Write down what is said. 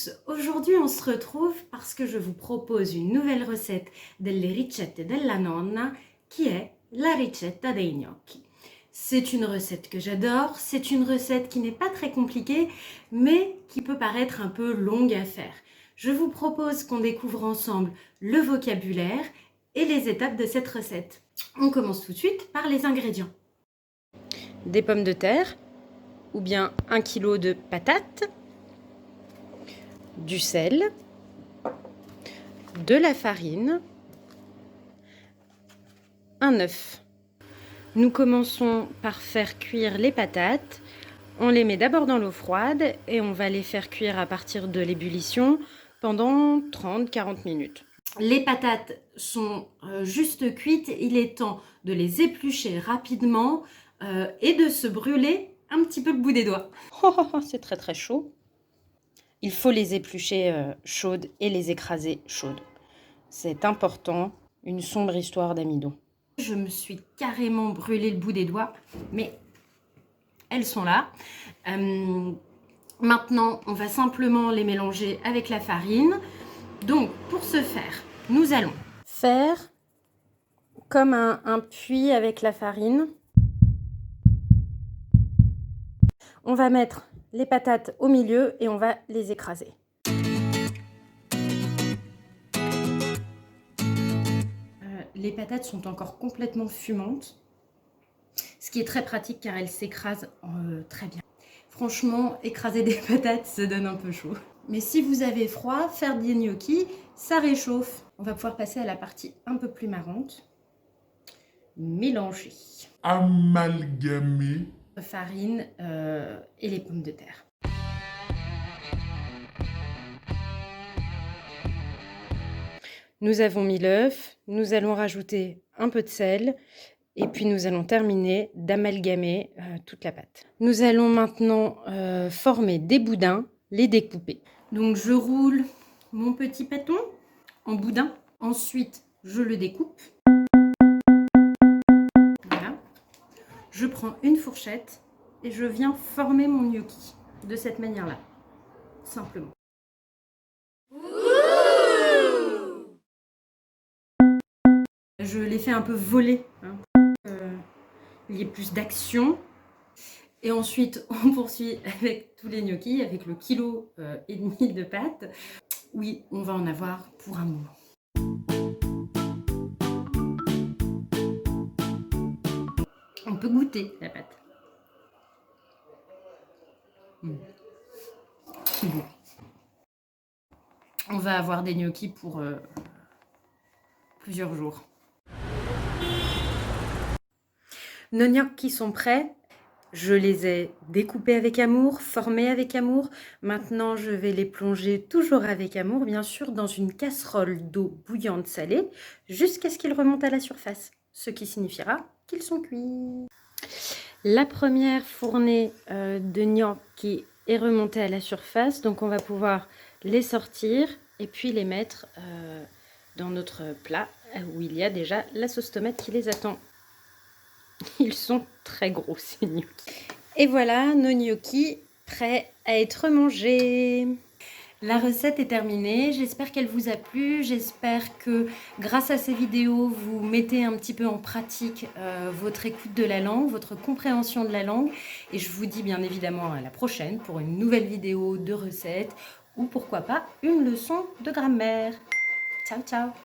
tous, aujourd'hui on se retrouve parce que je vous propose une nouvelle recette delle ricette della nonna qui est la ricetta dei gnocchi. C'est une recette que j'adore, c'est une recette qui n'est pas très compliquée mais qui peut paraître un peu longue à faire. Je vous propose qu'on découvre ensemble le vocabulaire et les étapes de cette recette. On commence tout de suite par les ingrédients. Des pommes de terre ou bien 1 kg de patates, du sel, de la farine, un œuf. Nous commençons par faire cuire les patates. On les met d'abord dans l'eau froide et on va les faire cuire à partir de l'ébullition pendant 30-40 minutes. Les patates sont juste cuites, il est temps de les éplucher rapidement et de se brûler un petit peu le bout des doigts. Oh, c'est très très chaud. Il faut les éplucher chaudes et les écraser chaudes. C'est important, une sombre histoire d'amidon. Je me suis carrément brûlé le bout des doigts, mais elles sont là. Maintenant, on va simplement les mélanger avec la farine. Donc, pour ce faire, nous allons faire comme un puits avec la farine. On va mettre les patates au milieu et on va les écraser. Les patates sont encore complètement fumantes, ce qui est très pratique car elles s'écrasent très bien. Franchement, écraser des patates, ça donne un peu chaud. Mais si vous avez froid, faire des gnocchis, ça réchauffe. On va pouvoir passer à la partie un peu plus marrante. Mélanger. Amalgamer. Farine et les pommes de terre. Nous avons mis l'œuf, nous allons rajouter un peu de sel et puis nous allons terminer d'amalgamer toute la pâte. Nous allons maintenant former des boudins, les découper. Donc je roule mon petit pâton en boudin, ensuite je le découpe. Voilà. Je prends une fourchette et je viens former mon gnocchi de cette manière-là, simplement. Je les fais un peu voler, hein, pour qu'il y ait plus d'action. Et ensuite, on poursuit avec tous les gnocchis, avec le kilo et demi de pâtes. Oui, on va en avoir pour un moment. On peut goûter la pâte. C'est bon. On va avoir des gnocchis pour plusieurs jours. Nos gnocchis sont prêts. Je les ai découpés avec amour, formés avec amour. Maintenant, je vais les plonger toujours avec amour, bien sûr, dans une casserole d'eau bouillante salée, jusqu'à ce qu'ils remontent à la surface, ce qui signifiera qu'ils sont cuits. La première fournée de gnocchi est remontée à la surface, donc on va pouvoir les sortir et puis les mettre dans notre plat où il y a déjà la sauce tomate qui les attend. Ils sont très gros ces gnocchis. Et voilà nos gnocchis prêts à être mangés. La recette est terminée, j'espère qu'elle vous a plu, j'espère que grâce à ces vidéos, vous mettez un petit peu en pratique votre écoute de la langue, votre compréhension de la langue. Et je vous dis bien évidemment à la prochaine pour une nouvelle vidéo de recette ou pourquoi pas une leçon de grammaire. Ciao ciao!